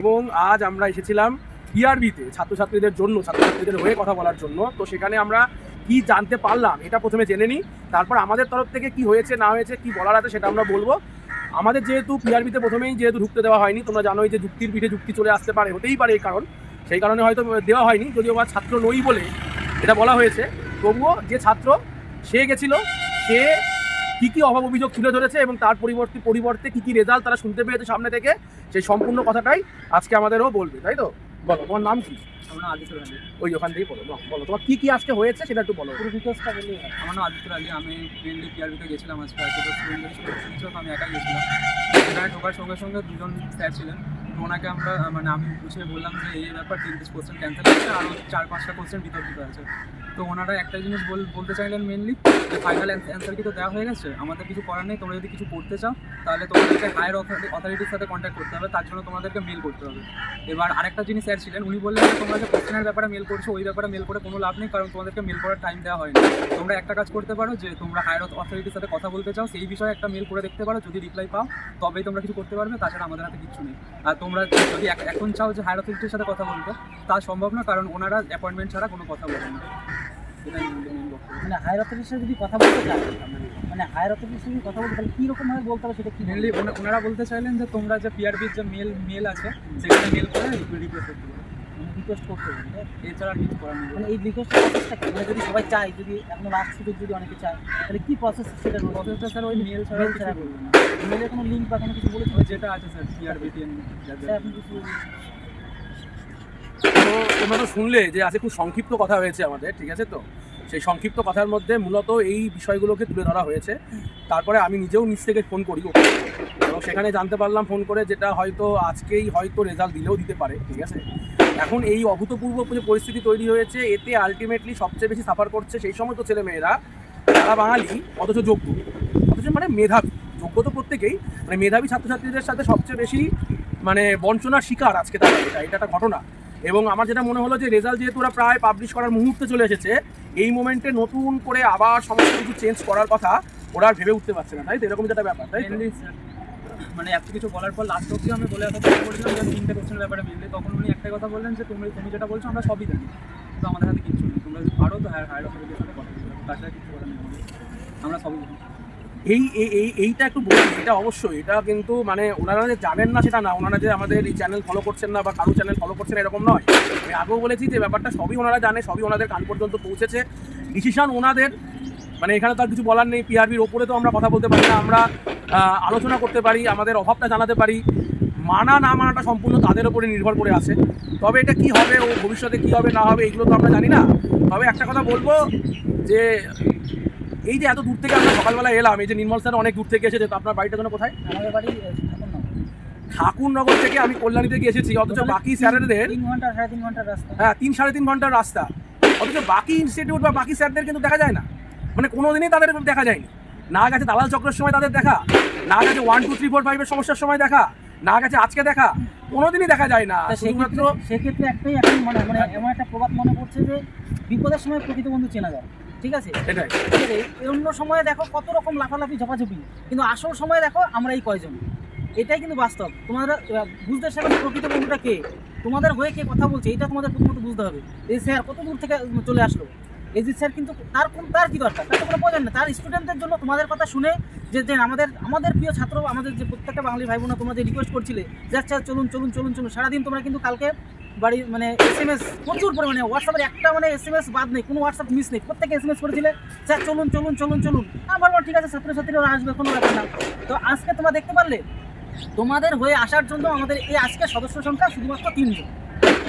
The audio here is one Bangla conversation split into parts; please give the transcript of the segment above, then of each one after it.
এবং আজ আমরা এসেছিলাম পিআরবিতে ছাত্রছাত্রীদের জন্য, ছাত্রছাত্রীদের হয়ে কথা বলার জন্য। তো সেখানে আমরা কি জানতে পারলাম এটা প্রথমে জেনে নিই, তারপর আমাদের তরফ থেকে কি হয়েছে না হয়েছে কি বলার আছে সেটা আমরা বলবো। আমাদের যেহেতু পিআরবিতে প্রথমেই যেহেতু ঢুকতে দেওয়া হয়নি, তোমরা জানোই যে যুক্তির পিঠে যুক্তি চলে আসতে পারে, হতেই পারে এই কারণ, সেই কারণে হয়তো দেওয়া হয়নি, যদিও বা ছাত্র নই বলে এটা বলা হয়েছে। তবুও যে ছাত্র সে গেছিল, সে কী কী অভাব অভিযোগ তুলে ধরেছে এবং তার পরিবর্তে কী কী রেজাল্ট তারা শুনতে পেয়েছে সামনে থেকে, সেই সম্পূর্ণ কথাটাই আজকে আমাদেরও বলবে, তাই তো? বলো, তোমার নাম কি? আমার নাম আদিত্য আলী। ওই ওখান থেকেই বলো, বলো তোমার কী কী আজকে হয়েছে সেটা একটু বলো। পুরো ডিটেলসটা বলি। আমার নাম আদিত্য আলী। আমি মেনলি পিআরবিতে গেছিলাম আজকে। স্টুডেন্ট আমি একাই গেছিলাম। সেখানে ঢোকার সঙ্গে সঙ্গে দুজন স্যার ছিলেন। তো ওনাকে আমরা আমি বুঝিয়ে বললাম যে এই ব্যাপার 30 কোশ্চেন ক্যান্সেল হচ্ছে, আরও 4-5টা কোশ্চেন বিতর্কিত আছে। তো ওনারা একটা জিনিস বলতে চাইলেন মেনলি, যে ফাইনাল অ্যান্সার কি তো দেওয়া হয়ে গেছে, আমাদের কিছু করার নেই। তোমরা যদি কিছু করতে চাও তাহলে তোমাদেরকে হায়ার অথরিটির সাথে কন্ট্যাক্ট করতে হবে, তার জন্য তোমাদেরকে মেল করতে হবে। এবার আরেকটা জিনিস স্যার ছিলেন, উনি বললেন যে তোমরা যে কোশ্চেনের ব্যাপারে মেল করছো, ওই ব্যাপারে মেল করে কোনো লাভ নেই, কারণ তোমাদেরকে মেল করার টাইম দেওয়া হয়নি। তোমরা একটা কাজ করতে পারো, যে তোমরা হায়ার অথরিটির সাথে কথা বলতে চাও, সেই বিষয়ে একটা মেল করে দেখতে পারো। যদি রিপ্লাই পাও তবেই তোমরা কিছু করতে পারবে, তাছাড়া আমাদের হাতে কিছু নেই। আর তোমরা যদি এখন চাও যে হায়ার অথরিটির সাথে কথা বলতে, তা সম্ভব না, কারণ ওনারা অ্যাপয়েন্টমেন্ট ছাড়া কোনো কথা বলেন না। মানে হায়ার অথরিটির সাথে যদি কথা বলতে চান, মানে হায়ার অথরিটির সাথে কথা বলতে তাহলে কীরকমভাবে বলতে হবে সেটা কি? মেনলি ওনারা বলতে চাইলেন যে তোমরা যে পিআরবির যে মেল আছে, সেখানে মেল করে রিকোয়েস্ট করতে হবে। রিকোয়েস্ট করতে হবে, এছাড়া আর কিছু করার নেই। মানে এই রিকোয়েস্টের প্রসেসটা কি? মানে যদি সবাই চায়, যদি এখনো লাস্ট সুযোগ যদি অনেকে চায়, তাহলে কী প্রসেস সেটা? প্রসেসটা স্যার ওই মেল ছাড়া মেল কিছু ছাড়া বলবে না। মেলে কোনো লিঙ্ক বা কোনো কিছু বলেছে? ওই যেটা আছে স্যার পিআরবিটিএন। স্যার আপনি কিছু তো তোমরা তো শুনলে যে আজকে খুব সংক্ষিপ্ত কথা হয়েছে আমাদের, ঠিক আছে? তো সেই সংক্ষিপ্ত কথার মধ্যে মূলত এই বিষয়গুলোকে তুলে ধরা হয়েছে। তারপরে আমি নিজেও নিজ থেকে ফোন করি এবং সেখানে জানতে পারলাম ফোন করে, যেটা হয়তো আজকেই হয়তো রেজাল্ট দিলেও দিতে পারে, ঠিক আছে? এখন এই অভূতপূর্ব যে পরিস্থিতি তৈরি হয়েছে, এতে আলটিমেটলি সবচেয়ে বেশি সাফার করছে সেই সমস্ত ছেলেমেয়েরা যারা বাঙালি অথচ যোগ্য, অথচ মানে মেধাবী। যোগ্য তো প্রত্যেকেই, মানে মেধাবী ছাত্রছাত্রীদের সাথে সবচেয়ে বেশি মানে বঞ্চনার শিকার আজকে তারা। এটা একটা ঘটনা। এবং আমার যেটা মনে হলো যে রেজাল্ট যেহেতু ওরা প্রায় পাবলিশ করার মুহূর্তে চলে এসেছে, এই মোমেন্টে নতুন করে আবার সমস্ত কিছু চেঞ্জ করার কথা ওরা আর ভেবে উঠতে পারছে না, তাই তো? এরকম যেটা ব্যাপার, তাই তো? মানে এত কিছু বলার পর লাস্ট অব্দি আমি বলে কথা বলছিলাম যে 3টে কোশ্চেনের ব্যাপারে মিললে, তখন উনি একটাই কথা বললেন যে তুমি যেটা বলছো আমরা সবই জানি, কিন্তু আমাদের হাতে কিছু নেই। তোমরা যদি পারো তো হায়ার অথরিটির সাথে কথা বলতে, তাছাড়া কিছু করার নেই, আমরা সবই জানি। এইটা একটু বলি, এটা অবশ্যই, এটা কিন্তু মানে ওনারা যে জানেন না সেটা না, ওনারা যে আমাদের এই চ্যানেল ফলো করছেন না বা কারো চ্যানেল ফলো করছেন এরকম নয়। আমি আগেও বলেছি যে ব্যাপারটা সবই ওনারা জানে, সবই ওনাদের কান পর্যন্ত পৌঁছেছে, ডিসিশন ওনাদের। মানে এখানে তো আর কিছু বলার নেই। পিআরবির ওপরে তো আমরা কথা বলতে পারি না, আমরা আলোচনা করতে পারি, আমাদের অভাবটা জানাতে পারি। মানা না মানাটা সম্পূর্ণ তাদের ওপরে নির্ভর করে আছে। তবে এটা কি হবে, ও ভবিষ্যতে কি হবে না হবে এগুলো তো আমরা জানি না। তবে একটা কথা বলবো, যে এই যে এত দূর থেকে আমরা সকালবেলা এলাম, এই যে নির্মল স্যার অনেক দূর থেকে এসেছে, তো আপনার বাড়িটা যেন কোথায়? আমাদের বাড়ি ঠাকুরনগর থেকে আমি কল্যাণীতে গিয়ে এসেছি, অথচ বাকি স্যারেদের 3 ঘন্টা 3.5 ঘন্টার রাস্তা। হ্যাঁ 3-3.5 ঘন্টার রাস্তা, অথচ বাকি ইনস্টিটিউট বা বাকি স্যারদের কিন্তু দেখা যায় না। মানে কোনোদিনই তাদের দেখা যায়নি। না গেছে দালাল চক্রের সময় তাদের দেখা, না গেছে 1, 2, 3, 4, 5 এর সমস্যার সময় দেখা, না গেছে আজকে দেখা, কোনোদিনই দেখা যায় না। শুধুমাত্র সেক্ষেত্রে একটাই এখন মানে এমন একটা প্রবাদ মনে পড়ছে যে বিপদের সময় প্রকৃত বন্ধু চেনা যায়, ঠিক আছে? এটাই। অন্য সময়ে দেখো কত রকম লাফালাফি ঝপাঝপি, কিন্তু আসল সময় দেখো আমরা এই কয়জন। এটাই কিন্তু বাস্তব। তোমাদের বুঝতে সাথে প্রকৃত বন্ধুটা কে, তোমাদের হয়ে কে কথা বলছে, এটা তোমাদের প্রথমত বুঝতে হবে। এই স্যার কত দূর থেকে চলে আসলো, এই যে স্যার কিন্তু তার কি দরকার, তার তো কোনো বোঝেন না। তার স্টুডেন্টদের জন্য তোমাদের কথা শুনে যে আমাদের প্রিয় ছাত্র, আমাদের যে প্রত্যেকটা বাঙালি ভাই বোনা তোমরা যে রিকোয়েস্ট করছিলে যে আচ্ছা চলুন চলুন চলুন চলুন, সারাদিন তোমরা কিন্তু কালকে বাড়ি মানে SMS প্রচুর পরিমাণে, হোয়াটসঅ্যাপের একটা মানে SMS বাদ নেই, কোনো হোয়াটসঅ্যাপ মিস নেই, প্রত্যেকে SMS করেছিলে স্যার চলুন চলুন চলুন চলুন। বলবো ঠিক আছে, ছাত্রছাত্রীরা আসবে, কোনো ব্যাপার না। তো আজকে তোমরা দেখতে পারলে তোমাদের হয়ে আসার জন্য আমাদের এই আজকে সদস্য সংখ্যা শুধুমাত্র 3 জন।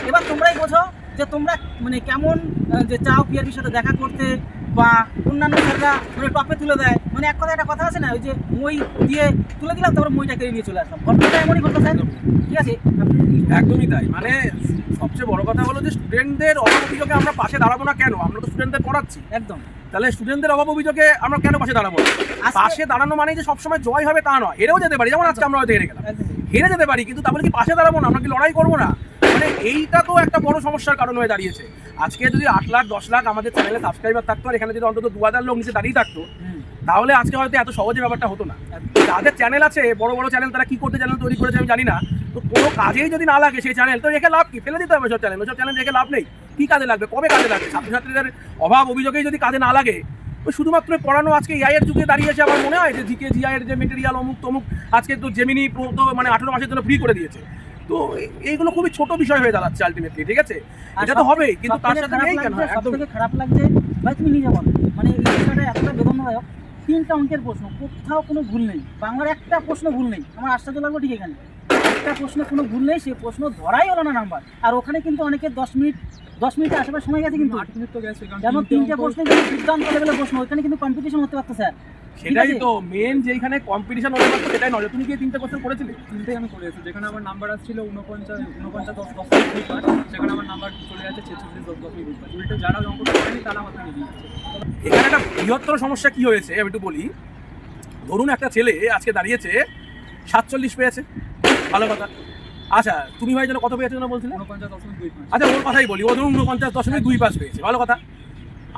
এবার তোমরাই বোঝো যে তোমরা মানে কেমন যে চাও পিআরবির সাথে দেখা করতে, বা অন্যান্য স্যাররা মানে টপে তুলে দেয়। মানে একটা কথা আছে না, ওই যে মই দিয়ে তুলে দিলাম তারপর মইটা কেড়ে নিয়ে চলে আসলাম, ঘটনাটা এমনই ঘটনা স্যার, ঠিক আছে? একদমই তাই। মানে সবচেয়ে বড় কথা হলো যে স্টুডেন্টদের অভাব অভিযোগে আমরা পাশে দাঁড়াবো না কেন? আমরা তো স্টুডেন্টদের পড়াচ্ছি, একদম। তাহলে স্টুডেন্টদের অভাব অভিযোগে আমরা কেন পাশে দাঁড়াবো? পাশে দাঁড়ানো মানে যে সবসময় জয় হবে তা নয়, হেরেও যেতে পারি, যেমন আজকে আমরা হয়তো হেরে গেলাম, হেরে যেতে পারি, কিন্তু তারপরে কি পাশে দাঁড়াবো না? আমরা কি লড়াই করবো না? মানে এইটা তো একটা বড় সমস্যার কারণ হয়ে দাঁড়িয়েছে। আজকে যদি 8 লাখ 10 লাখ আমাদের চ্যানেলে সাবস্ক্রাইবার থাকতো, আর এখানে যদি অন্তত 2000 লোক নিচে দাঁড়িয়ে থাকতো, তাহলে আজকে হয়তো এত সহজে ব্যাপারটা হতো না। যাদের চ্যানেল আছে, বড় বড় চ্যানেল, তারা কি করতে চ্যানেল তৈরি করেছে আমি জানি না, তো কোনো কাজেই যদি না লাগে সেই চ্যানেল, তো রেখে লাভ কি? ফেলে দিতে হবে ওসব চ্যানেল রেখে লাভ নেই। কি কাজে লাগবে? কবে কাজে লাগবে? ছাত্রছাত্রীদের অভাব অভিযোগেই যদি কাজে না লাগে, ওই শুধুমাত্র পড়ানো আজকে এআই এর যুগে দাঁড়িয়েছে। আমার মনে হয় যে জিকে জিআই এর যে মেটেরিয়াল অমুক তমুক, আজকে তো জেমিনি প্রো তো মানে 18 মাসের জন্য ফ্রি করে দিয়েছে। তো এইগুলো খুবই ছোট বিষয় হয়ে দাঁড়াচ্ছে আলটিমেটলি, ঠিক আছে? এটা তো হবেই, কিন্তু তার সাথে নেই কেন? সবথেকে খারাপ লাগছে ভাই, তুমি নিজে বলো, মানে এই বিষয়টা এতটা বেদনাদায়ক। 3টা অঙ্কের প্রশ্ন, কোথাও কোনো ভুল নেই, বাংলার একটা প্রশ্ন ভুল নেই। আমার আশ্চর্য লাগলো ঠিক এখানে একটা প্রশ্নে কোনো ভুল নেই, সেই প্রশ্ন ধরাই হলো না নাম্বার। আর ওখানে কিন্তু অনেকে 10 মিনিটের আশেপাশে সময় গেছে, কিন্তু 8 মিনিট তো গেছে, কারণ যেমন 3টে প্রশ্নে কিন্তু দুর্দান্ত লেভেলের প্রশ্ন, ওইখানে কিন্তু কম্পিটিশন হতে পারতো স্যার। সেটাই তো মেন, যেখানে কম্পিটিশন হতে পারতো সেটাই নয়। তুমি কি 3টে কোশ্চেন করেছিলে? 3টেই আমি করেছি, যেখানে আমার নাম্বার আসছিল 49 সেখানে আমার নাম্বার চলে যাচ্ছে 46 উল্টে যারা অঙ্ক করেনি তারা আমার থেকে এগিয়ে যাচ্ছে। এখানে একটা বৃহত্তর সমস্যা কি হয়েছে আমি একটু বলি। ধরুন একটা ছেলে আজকে দাঁড়িয়েছে 47 পেয়েছে, ভালো কথা। আচ্ছা তুমি ভাই যেন কত পেয়েছো যেন বলছিলে? 49.25। আচ্ছা ওর কথাই বলি, ও ধরুন 49.25 পেয়েছে, ভালো কথা।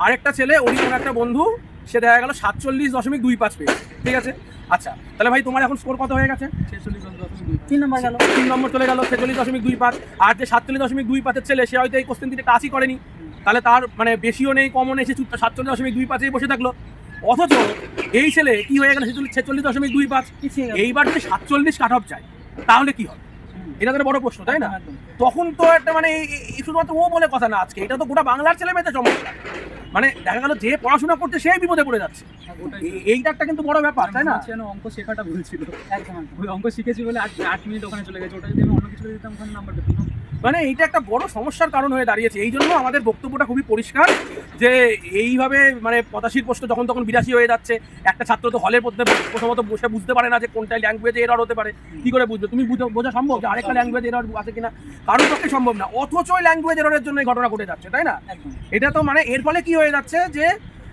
আরেকটা ছেলে ওরই কোনো একটা বন্ধু, সে দেখা গেল 47.25 পেয়েছে, ঠিক আছে? আচ্ছা তাহলে ভাই তোমার এখন স্কোর কত হয়ে গেছে? 46.25। 3 নম্বর গেল, 3 নম্বর চলে গেল, 46.25। আর যে 47.25 ছেলে, সে হয়তো এই কোশ্চেন থেকে 80 করেনি, তাহলে তার মানে বেশিও নেই কমও নেই, সে 47.25 বসে থাকলো। অথচ এই ছেলে কি হয়ে গেল? 46.25। পিছিয়ে গেল। এইবার যদি 47 কাট অফ যায় তাহলে কি হবে? এটা তো একটা বড় প্রশ্ন, তাই না? একদম। তখন তো একটা মানে শুধুমাত্র ও বলে কথা না, আজকে এটা তো গোটা বাংলার ছেলে মেয়েদের সমস্যা। মানে দেখা গেল যে পড়াশোনা করতে সেই বিপদে পড়ে যাচ্ছে। এইটা একটা কিন্তু বড় ব্যাপার, তাই না? অঙ্ক শেখাটা ভুল ছিল, একদম একদম। ওই অঙ্ক শিখেছি বলে 8 মিনিট ওখানে চলে গেছে। ওটা যদি আমি অন্য কিছু দিতাম ওখানে নাম্বার পেতাম না। মানে এইটা একটা বড় সমস্যার কারণ হয়ে দাঁড়িয়েছে। এই জন্য আমাদের বক্তব্যটা খুবই পরিষ্কার যে এইভাবে মানে 85 প্রশ্ন যখন তখন 82 হয়ে যাচ্ছে। একটা ছাত্র তো হলের মধ্যে প্রথমত বসে বুঝতে পারে না যে কোনটা ল্যাঙ্গুয়েজে এরর হতে পারে। কি করে বুঝবে? তুমি বোঝা সম্ভব যে আরেকটা ল্যাঙ্গুয়েজ এরর আছে কিনা? কারোর পক্ষে সম্ভব না। অথচ ওই ল্যাঙ্গুয়েজ এররের জন্য এই ঘটনা ঘটে যাচ্ছে, তাই না? একদম। এটা তো মানে এর ফলে কি হয়ে যাচ্ছে যে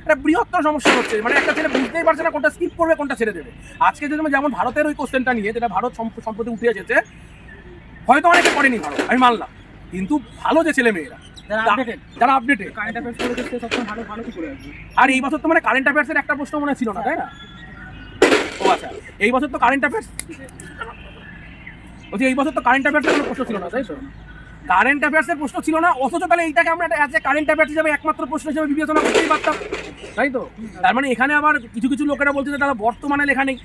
একটা বৃহত্তর সমস্যা হচ্ছে। মানে একটা ছেলে বুঝতেই পারছে না কোনটা স্কিপ করবে কোনটা ছেড়ে দেবে। আজকে যদি যেমন ভারতের ওই কোশ্চেনটা নিয়ে, যেটা ভারত সম্প্রতি উঠে এসেছে, হয়তো অনেকে পড়েনি ভারত, আমি মানলাম, কিন্তু ভালো যে ছেলে মেয়েরা যারা আপডেটেড, কারেন্ট অ্যাফেয়ার্স করে দেখতে সবসময় ভালো ভালো কি করে আসবে। আর এই বছর তো মানে কারেন্ট অ্যাফেয়ার্সের একটা প্রশ্ন মনে ছিল না, তাই না? ও আচ্ছা, এই বছর তো কারেন্ট অ্যাফেয়ার্স বলছি, এই বছর তো কারেন্ট অ্যাফেয়ার্সের কোনো প্রশ্ন ছিল না, তাই তো? কারেন্ট অ্যাফেয়ার্সের প্রশ্ন ছিল না, অথচ তাহলে এইটাকে আমরা অ্যাজ এ কারেন্ট অ্যাফেয়ার্স হিসাবে একমাত্র প্রশ্ন হিসেবে বিবেচনা করতেই পারতাম, তাই তো? তার মানে এখানে আবার কিছু কিছু লোকেরা বলছে যে তারা বর্তমানে লেখা নেই।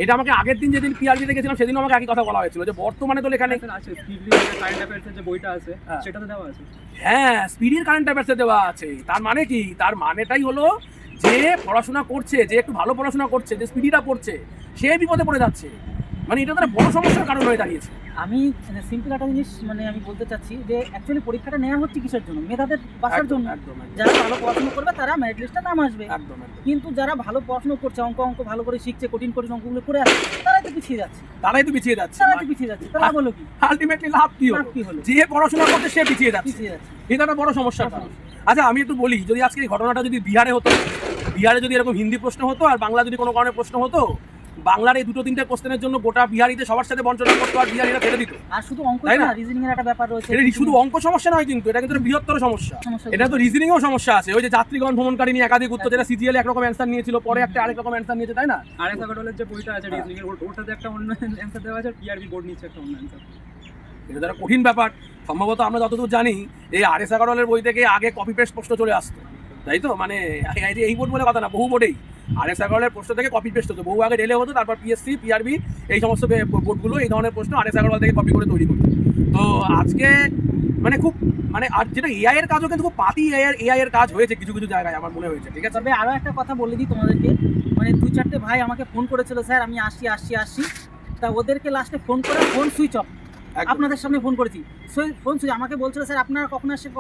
এটা আমাকে আগের দিন যেদিন পিআরবিতে গেছিলাম সেদিনও আমাকে একই কথা বলা হয়েছিল যে বর্তমানে তো লেখা নেই। আছে স্পিডলি কারেন্ট অ্যাফেয়ার্সের যে বইটা আছে সেটাতে দেওয়া আছে। হ্যাঁ, স্পিডির কারেন্ট অ্যাফেয়ার্সে দেওয়া আছে। তার মানে কি? তার মানেটাই হলো যে পড়াশোনা করছে, যে একটু ভালো পড়াশোনা করছে, যে স্পিডিটা পড়ছে, সে বিপদে পড়ে যাচ্ছে। মানে এটা তো একটা বড় সমস্যার কারণ হয়ে দাঁড়িয়েছে। আমি সিম্পল একটা জিনিস মানে আমি বলতে চাচ্ছি যে অ্যাকচুয়ালি পরীক্ষাটা নেওয়া হচ্ছে কিসের জন্য? মেধাদের বাঁচার জন্য। একদম যারা ভালো পড়াশোনা করবে তারা মেরিট লিস্টে নাম আসবে। একদম। কিন্তু যারা ভালো পড়াশোনা করছে, অঙ্ক ভালো করে শিখছে, কঠিন অঙ্কগুলো করে আসছে, তারাই তো পিছিয়ে যাচ্ছে। তারা তারা বলো কি? আলটিমেটলি লাভ কি হলো? যে পড়াশোনা করছে সে পিছিয়ে যাচ্ছে। এটা একটা বড় সমস্যার কারণ। আচ্ছা আমি একটু বলি, যদি আজকে এই ঘটনাটা যদি বিহারে হতো, বিহারে যদি এরকম হিন্দি প্রশ্ন হতো আর বাংলা যদি কোনো কারণে প্রশ্ন হতো, বাংলার এই 2-3টে কোশ্চেনের জন্য গোটা বিহারিতে সবার সাথে বঞ্চনা করতো আর বিহারিরা ফেলে দিত। আর শুধু অঙ্ক তাই না? না, রিজনিং এর একটা ব্যাপার রয়েছে। এটা শুধু অঙ্ক সমস্যা নয়, কিন্তু এটা কিন্তু একটা বৃহত্তর সমস্যা। এটা তো রিজনিংও সমস্যা আছে। ওই যে যাত্রীগণ ভ্রমণকারী নিয়ে একাধিক উত্তর, যেটা সিজিএল একরকম অ্যান্সার নিয়েছিল, পরে একটা আরেক রকম অ্যান্সার নিয়েছে, তাই না? আরএস আগরওয়ালের যে বইটা আছে রিজনিং এর, ওটাতে একটা অন্য অ্যান্সার দেওয়া আছে, পিআরবি বোর্ড নিচ্ছে একটা অন্য অ্যান্সার। এটা তো একটা কঠিন ব্যাপার। সম্ভবত আমরা যতদূর জানি এই আরএস আগরওয়ালের বই থেকে আগে কপি পেস্ট প্রশ্ন চলে আসতো, তাই তো? মানে এই বোর্ড বলে কথা না, বহু বোর্ডেই আরএস আগরওয়ালের প্রশ্ন থেকে কপি পেস্ট হতো। বহু আগে রেলে হতো, তারপর পিএসসি, পিআরবি এই সমস্ত বোর্ডগুলো এই ধরনের প্রশ্ন আরএস আগরওয়াল থেকে কপি করে তৈরি করতো। তো আজকে মানে খুব মানে আর যেটা এআই এর কাজও কিন্তু খুব পাতি এআই এর কাজ হয়েছে কিছু কিছু জায়গায়, আমার মনে হয়েছে, ঠিক আছে? তবে আরও একটা কথা বলে দিই তোমাদেরকে, মানে 2-4টে ভাই আমাকে ফোন করেছিল, স্যার আমি আসছি। তা ওদেরকে লাস্টে ফোন করে ফোন সুইচ অফ। আপনাদের সামনে ফোন করেছি, ফোন সুইচ। আমাকে বলছিল স্যার আপনারা কখন আসছেন।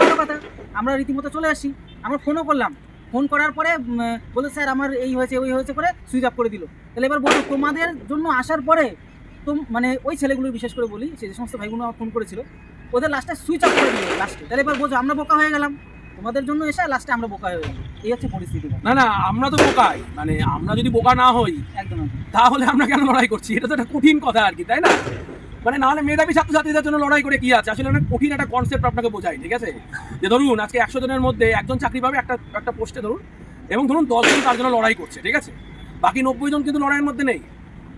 ভালো কথা, আমরা রীতিমতো চলে আসি। আমরা ফোনও করলাম, ফোন করার পরে বলে স্যার আমার এই হয়েছে ওই হয়েছে করে সুইচ অফ করে দিল। তাহলে এবার বলো, তোমাদের জন্য আসার পরে তো মানে ওই ছেলেগুলো বিশেষ করে বলি, যে সমস্ত ভাইগুলো আমার ফোন করেছিল, ওদের লাস্টে সুইচ অফ করে দিল লাস্টে। তাহলে এবার বোঝো আমরা বোকা হয়ে গেলাম, তোমাদের জন্য এসে লাস্টে আমরা বোকা হয়ে গেলাম। এই হচ্ছে পরিস্থিতি। না আমরা তো বোকাই। মানে আমরা যদি বোকা না হই একদম তাহলে আমরা কেন লড়াই করছি? এটা তো একটা কঠিন কথা আর কি, তাই না? মানে নাহলে মেধাবী ছাত্রছাত্রীদের জন্য লড়াই করে কি আছে? আসলে অনেক কঠিন একটা কনসেপ্ট আপনাকে বোঝাই, ঠিক আছে? যে ধরুন আজকে 100 জনের মধ্যে একজন চাকরি পাবে একটা পোস্টে ধরুন, এবং ধরুন 10 জন তার জন্য লড়াই করছে, ঠিক আছে? বাকি 90 জন কিন্তু লড়াইয়ের মধ্যে নেই।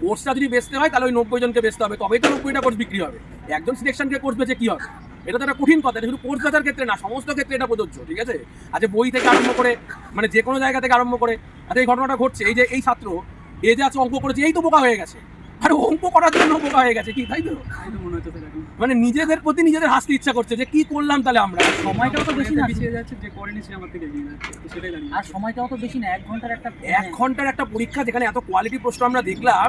কোর্সটা যদি বেচতে হয় তাহলে ওই 90 জনকে বেচতে হবে, তবেই তো 90টা কোর্স বিক্রি হবে। একজন সিলেকশনকে কোর্স বেচে কি হবে? এটা তো একটা কঠিন কথা। এটা শুধু কোর্স বেচার ক্ষেত্রে না, সমস্ত ক্ষেত্রে এটা প্রযোজ্য, ঠিক আছে? আচ্ছা, বই থেকে আরম্ভ করে মানে যে কোনো জায়গা থেকে আরম্ভ করে, আচ্ছা এই ঘটনাটা ঘটছে, এই যে এই ছাত্র এ যে আছে অঙ্ক করেছে, এই তো বোকা হয়ে গেছে। আর অঙ্ক করার জন্য বোকা হয়ে গেছে, কি তাই তো? তাই তো মনে হচ্ছে স্যার এখন। মানে নিজেদের প্রতি নিজেদের হাসতে ইচ্ছা করছে যে কি করলাম তাহলে আমরা। সময়টাও তো বেশি না, পিছিয়ে যাচ্ছে, যে করে নিচ্ছে আমার থেকে এগিয়ে যাচ্ছে, তো সেটাই জানি। আর সময়টাও তো বেশি না, 1 ঘন্টার একটা 1 ঘন্টার একটা পরীক্ষা যেখানে এত কোয়ালিটি প্রশ্ন আমরা দেখলাম,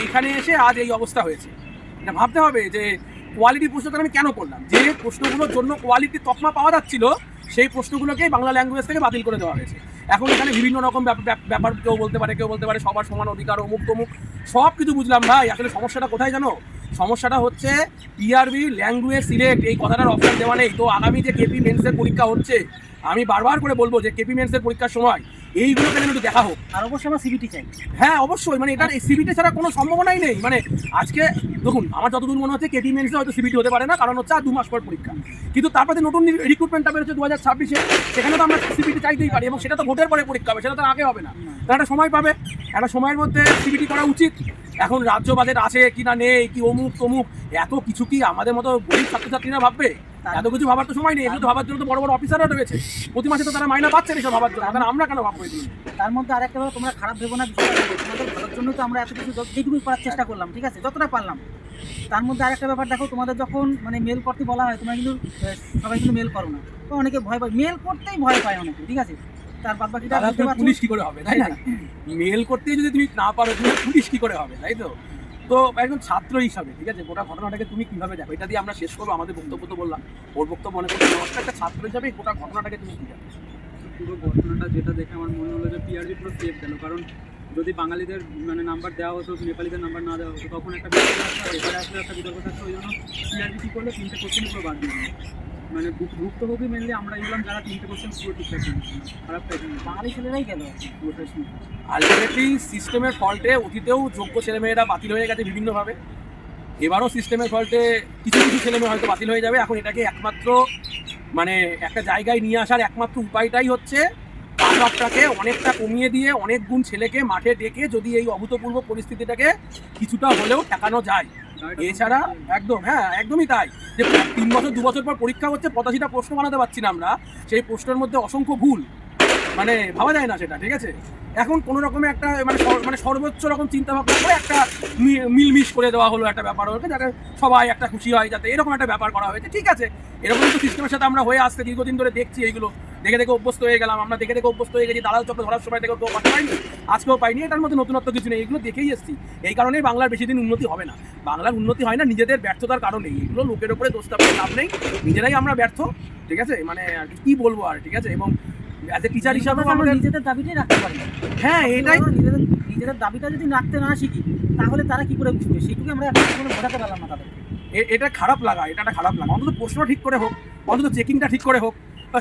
এইখানে এসে আজ এই অবস্থা হয়েছে। এটা ভাবতে হবে যে কোয়ালিটি প্রশ্নটা আমি কেন করলাম। যে প্রশ্নগুলোর জন্য কোয়ালিটি তকমা পাওয়া যাচ্ছিল, সেই প্রশ্নগুলোকে বাংলা ল্যাঙ্গুয়েজ থেকে বাতিল করে দেওয়া হয়েছে। এখন এখানে বিভিন্ন রকম ব্যাপার কেউ বলতে পারে সবার সমান অধিকার, অমুক তমুক, সব কিছু বুঝলাম ভাই। আসলে সমস্যাটা কোথায় জানো? সমস্যাটা হচ্ছে পিআরবি ল্যাঙ্গুয়েজ সিলেক্ট এই কথাটার অপশন দেওয়া নেই। তো আগামী যে কেপি মেন্সের পরীক্ষা হচ্ছে, আমি বারবার করে বলবো যে কেপি মেন্সের পরীক্ষার সময় এইগুলোকে যেন একটু দেখা হোক। আর অবশ্যই আমরা সিবিটি চাই। হ্যাঁ অবশ্যই, মানে এটার সিবিটি ছাড়া কোনো সম্ভাবনাই নেই। মানে আজকে দেখুন, আমার যতদূর মনে হচ্ছে কেপি মেন্সে হয়তো সিবিটি হতে পারে না, কারণ হচ্ছে আর 2 মাস পর পরীক্ষা। কিন্তু তারপরে নতুন রিক্রুটমেন্টটা বেরোচ্ছে 2026-এ, সেখানে তো আমরা সিবিটি চাইতেই পারি, এবং সেটা তো ভোটের পরে পরীক্ষা হবে, সেটা তো আগে হবে না। তারা একটা সময় পাবে, একটা সময়ের মধ্যে সিবিটি করা উচিত। এখন রাজ্য বাজেট আছে কি না নেই, কি অমুক তমুক, এত কিছু কি আমাদের মতো গরিব ছাত্রছাত্রীরা ভাববে? এত কিছু ভাবার তো সময় নেই। এগুলো তো ভাবার জন্য তো বড় বড় অফিসাররা রয়েছে, প্রতি মাসে তো তারা মাইনা পাচ্ছে এসব ভাবার জন্য। তাহলে আমরা কেন ভাববো এগুলো? তার মধ্যে আরেকটা ব্যাপার, তোমরা খারাপ ভেবো না, বিষয়টা তোমাদের ভালোর জন্য তো আমরা এত কিছু যেটুকুই করার চেষ্টা করলাম, ঠিক আছে, যতটা পারলাম। তার মধ্যে আরেকটা ব্যাপার দেখো, তোমাদের যখন মানে মেল করতে বলা হয়, তোমরা কিন্তু সবাই কিন্তু মেল করো না। তো অনেকে ভয় পায়, মেল করতেই ভয় পায় অনেকে, ঠিক আছে। তার বাদ বাকিটা পুলিশ কি করে হবে, তাই না? মেল করতে যদি তুমি না পারো, তুমি পুলিশ কি করে হবে, তাই তো? তো একজন ছাত্র হিসাবে, ঠিক আছে, গোটা ঘটনাটাকে তুমি কিভাবে দেখো? এটা দিয়ে আমরা শেষ করবো। আমাদের বক্তব্য তো বললাম, ওর বক্তব্য মনে করতে একটা ছাত্র হিসাবে গোটা ঘটনাটাকে তুমি কি দেখো? পুরো ঘটনাটা যেটা দেখে আমার মনে হলো যে পিআরবি পুরো সেফ গেল। কারণ যদি বাঙালিদের মানে নাম্বার দেওয়া হতো, নেপালিদের নাম্বার না দেওয়া হতো, তখন একটা বিতর্ক থাকতো, এবারে আসলে একটা বিতর্ক থাকতো। ওই জন্য পিআরবি কী করলো, 3টে কোশ্চেন পুরো বাদ দিয়ে দিল। মানে ভুক্তভোগী মেনলি আমরা এলাম, যারা 3টে কোশ্চেন পুরো ঠিকঠাক দিয়েছিল। খারাপটা এখানে বাঙালি ছেলেরাই গেল পুরোটাই শুনে। আলটিমেটলি সিস্টেমের ফল্টে অতীতেও যোগ্য ছেলেমেয়েরা বাতিল হয়ে গেছে বিভিন্নভাবে। এবারও সিস্টেমের ফল্টে কিছু কিছু ছেলেমেয়ে হয়তো বাতিল হয়ে যাবে। এখন এটাকে একমাত্র মানে একটা জায়গায় নিয়ে আসার একমাত্র উপায়টাই হচ্ছে কাটঅফটাকে অনেকটা কমিয়ে দিয়ে অনেক গুণ ছেলেকে মাঠে ডেকে যদি এই অভূতপূর্ব পরিস্থিতিটাকে কিছুটা হলেও ঠেকানো যায়। এছাড়া একদম, হ্যাঁ একদমই তাই, যে 3 বছর 2 বছর পর পরীক্ষা হচ্ছে, 85টা প্রশ্ন বানাতে পারছি না আমরা, সেই প্রশ্নের মধ্যে অসংখ্য ভুল, মানে ভাবা যায় না সেটা, ঠিক আছে। এখন কোনো রকমের একটা মানে সর্বোচ্চ রকম চিন্তা ভাবনা করে একটা মিলমিশ করে দেওয়া হলো একটা ব্যাপার হলো, যাতে সবাই একটা খুশি হয়, যাতে এরকম একটা ব্যাপার করা হয়েছে, ঠিক আছে। এরকম তো সিস্টেমের সাথে আমরা হয়ে আসতে দীর্ঘদিন ধরে দেখছি, এইগুলো দেখে দেখে অভ্যস্ত হয়ে গেলাম আমরা, দেখে দেখে অভ্যস্ত হয়ে গেছি। দালাল চক্র ধরার সময় থেকে কেউ কথা পাইনি, আজকেও পাইনি, এটার মধ্যে নতুনত্ব কিছু নেই, এগুলো দেখেই এসেছি। এই কারণেই বাংলার বেশি দিন উন্নতি হবে না। বাংলার উন্নতি হয় না নিজেদের ব্যর্থতার কারণেই। এগুলো লোকের উপরে দোষ চাপিয়ে লাভ নেই, নিজেরাই আমরা ব্যর্থ, ঠিক আছে। মানে আর কি বলবো আর, ঠিক আছে। এবং অ্যাজ এ টিচার হিসাবেও আমরা আমাদের নিজেদের দাবিটাই রাখতে পারি। হ্যাঁ এটাই, নিজেদের দাবিটা যদি রাখতে না শিখি, তাহলে তারা কি করে বুঝবে? সেইটুকু আমরা এখন কোনো বোঝাতে পারলাম না তাদের। এটা খারাপ লাগা, এটা একটা খারাপ লাগা। অন্তত প্রশ্ন ঠিক করে হোক, অন্তত চেকিংটা ঠিক করে হোক।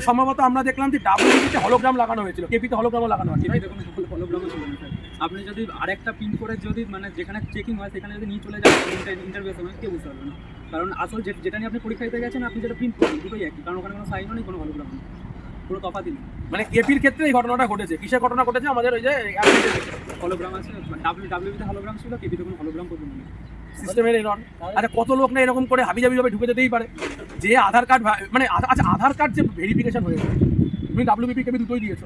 সম্ভবত আমরা দেখলাম যে ডাব্লিউবিতে হলোগ্রাম লাগানো হয়েছিল, কেপিতে হলোগ্রামও লাগানো হয়েছিল। দেখুন হলোগ্রামও ছিল না স্যার। আপনি যদি আরেকটা প্রিন্ট করে যদি মানে যেখানে চেকিং হয় সেখানে যদি নিয়ে চলে যান ইন্টারভিউ সময়, কেউ বুঝতে পারবে না। কারণ আসল যেটা নিয়ে আপনি পরীক্ষা দিতে গেছেন, আপনি যেটা প্রিন্ট করবেন দুটোই একই, কারণ ওখানে কোনো সাইনও নেই, কোনো হলোগ্রাম নেই, পুরো তফাৎই নেই। মানে কেপির ক্ষেত্রে এই ঘটনাটা ঘটেছে। কিসের ঘটনা ঘটেছে? আমাদের ওই যে হলোগ্রাম আছে, ডাব্লিউবিতে হলোগ্রাম ছিল, কেপিতে কোনো হলোগ্রাম পর্যন্ত নেই। সিস্টেমের এরর। আচ্ছা কত লোক না এরকম করে হাবিজাবিভাবে ঢুকে যেতেই পারে, যে আধার কার্ড মানে আচ্ছা আধার কার্ড যে ভেরিফিকেশন হয়েছে, তুমি ডাব্লিউবিপি কেপি দুটোই দিয়েছো,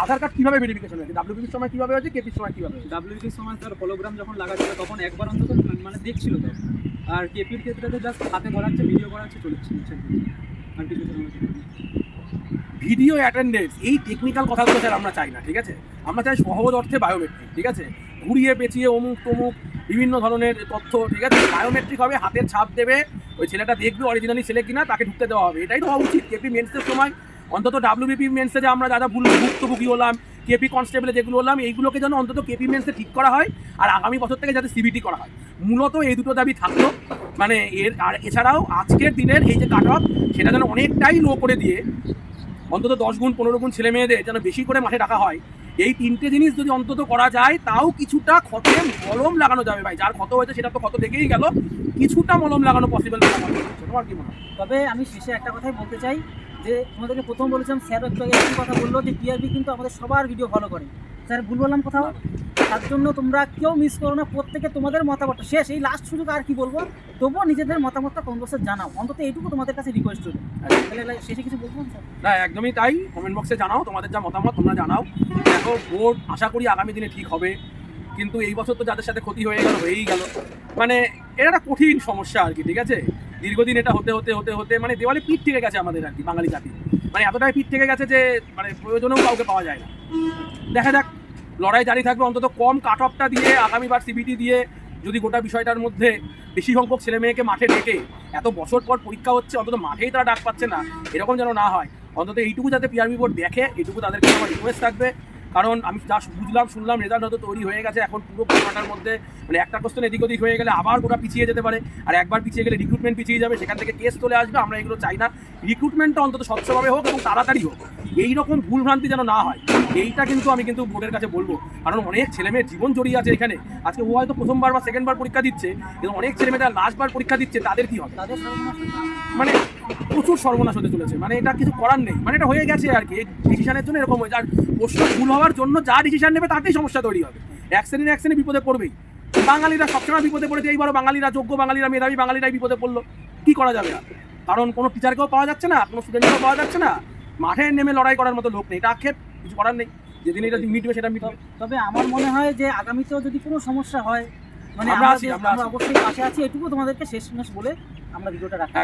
আধার কার্ড কীভাবে ভেরিফিকেশন হয়েছে? ডাব্লিউবিপির সময় কীভাবে হয়েছে, কেপির সময় কীভাবে হয়েছে? ডাব্লিউবির সময় তার হলোগ্রাম যখন লাগাচ্ছিল তখন একবার অন্তত মানে দেখছিল তো, আর কেপির ক্ষেত্রে তো জাস্ট হাতে ধরাচ্ছে, ভিডিও করাচ্ছে, চলে যাচ্ছে, আর কিছু ভিডিও অ্যাটেন্ডেন্স, এই টেকনিক্যাল কথাগুলো স্যার আমরা চাই না, ঠিক আছে। আমরা চাই সহজ অর্থে বায়োমেট্রিক, ঠিক আছে। ঘুরিয়ে পেঁচিয়ে অমুক তমুক বিভিন্ন ধরনের তথ্য, ঠিক আছে। বায়োমেট্রিক হবে, হাতের ছাপ দেবে, ওই ছেলেটা দেখবে অরিজিনালি ছেলে কিনা, তাকে ঢুকতে দেওয়া হবে। এটাই তো হওয়া উচিত। কেপি মেন্সের সময় অন্তত ডাব্লিউবিপি মেন্সে যে আমরা যারা ভুক্তভোগী হলাম, কেপি কনস্টেবলে যেগুলো হলাম, এইগুলোকে যেন অন্তত কেপি মেন্সে ঠিক করা হয়, আর আগামী বছর থেকে যাতে সিবিটি করা হয়। মূলত এই দুটো দাবি থাকলো। মানে আর এছাড়াও আজকের দিনের এই যে কাট অফ, সেটা যেন অনেকটাই লো করে দিয়ে অন্তত 10 গুণ 15 গুণ ছেলে মেয়েদের যেন বেশি করে মাঠে রাখা হয়। এই 3টে জিনিস যদি অন্তত করা যায়, তাও কিছুটা ক্ষতে মলম লাগানো যাবে ভাই। যার ক্ষত হয়েছে সেটা তো ক্ষত দেখেই গেল, কিছুটা মলম লাগানো পসিবল। তোমার কি মনে হয়? তবে আমি শেষে একটা কথাই বলতে চাই, যে তোমাদেরকে প্রথম বলেছিলাম, স্যার একটু আগে একই কথা বললো যে টিআরবি কিন্তু আমাদের সবার ভিডিও ফলো করে। স্যার ভুল বললাম কোথাও? তার জন্য তোমরা কেউ মিস করো না, প্রত্যেকে তোমাদের মতামতটা শেষ, এই লাস্ট সুযোগ আর কি বলবো, তবুও নিজেদের মতামতটা কমেন্ট বক্সে জানাও, অন্তত এইটুকু তোমাদের কাছে রিকোয়েস্ট করবো। তাহলে শেষে কিছু বলবো স্যার? না, একদমই তাই, কমেন্ট বক্সে জানাও তোমাদের যা মতামত তোমরা জানাও। দেখো ভোট আশা করি আগামী দিনে ঠিক হবে, কিন্তু এই বছর তো যাদের সাথে ক্ষতি হয়েই গেল, মানে এটা একটা কঠিন সমস্যা আর কি, ঠিক আছে। দীর্ঘদিন এটা হতে হতে হতে হতে মানে দেওয়ালে পিঠ থেকে গেছে আমাদের আর কি, বাঙালি জাতি মানে এতটাই পিঠ থেকে গেছে যে মানে প্রয়োজনেও কাউকে পাওয়া যায় না। দেখা যাক, লড়াই জারি থাকবে, অন্তত কম কাট অফটা দিয়ে আগামীবার সিবিটি দিয়ে যদি গোটা বিষয়টার মধ্যে বেশি সংখ্যক ছেলে মেয়েকে মাঠে ডেকে, এত বছর পর পরীক্ষা হচ্ছে, অন্তত মাঠেই তারা ডাক পাচ্ছে না, এরকম যেন না হয়। অন্তত এইটুকু যাতে পিআরবি বোর্ড দেখে, এইটুকু তাদের কাছে আমার রিকোয়েস্ট থাকবে। কারণ আমি যা বুঝলাম শুনলাম, রেজাল্ট হয়তো তৈরি হয়ে গেছে, এখন পুরো ঘটনাটার মধ্যে মানে একটা কোশ্চেন এদিক ওদিক হয়ে গেলে আবার গোটা পিছিয়ে যেতে পারে, আর একবার পিছিয়ে গেলে রিক্রুটমেন্ট পিছিয়ে যাবে, সেখান থেকে কেস চলে আসবে। আমরা এগুলো চাই না, রিক্রুটমেন্টটা অন্তত স্বচ্ছভাবে হোক এবং তাড়াতাড়ি হোক, এইরকম ভুলভ্রান্তি যেন না হয়, এইটা কিন্তু আমি কিন্তু বোর্ডের কাছে বলবো। কারণ অনেক ছেলেমেয়ের জীবন জড়িয়ে আছে এখানে, আজকে ও হয়তো প্রথমবার বা সেকেন্ডবার পরীক্ষা দিচ্ছে, কিন্তু অনেক ছেলেমেয়েরা লাস্টবার পরীক্ষা দিচ্ছে, তাদের কি হবে, তাদের সর্বনাশ মানে প্রচুর সর্বনাশ হতে চলেছে, মানে এটা কিছু করার নেই, মানে এটা হয়ে গেছে আর কি। এই ডিসিশনের জন্য এরকম হয়েছে, আর প্রশ্ন ভুল হওয়ার জন্য যা ডিসিশন নেবে তাতেই সমস্যা তৈরি হবে, এক শ্রেণী বিপদে পড়বেই। বাঙালিরা সবসময় বিপদে পড়েছে, এইবারও বাঙালিরা, যোগ্য বাঙালিরা, মেধাবী বাঙালিরাই বিপদে পড়লো, কি করা যাবে আর? কারণ কোনো টিচারকেও পাওয়া যাচ্ছে না, কোনো স্টুডেন্টকেও পাওয়া যাচ্ছে না, মাঠে নেমে লড়াই করার মতো লোক নেই, এটা আক্ষেপ, কিছু করার নেই, যেদিন এটা মিটবে সেটা মিটবে। তবে আমার মনে হয় যে আগামীতেও যদি কোনো সমস্যা হয়, মানে আমরা আমরা আছি, অবশ্যই পাশে আছি, এটুকু তোমাদেরকে শেষ বলে আমরা ভিডিওটা রাখি।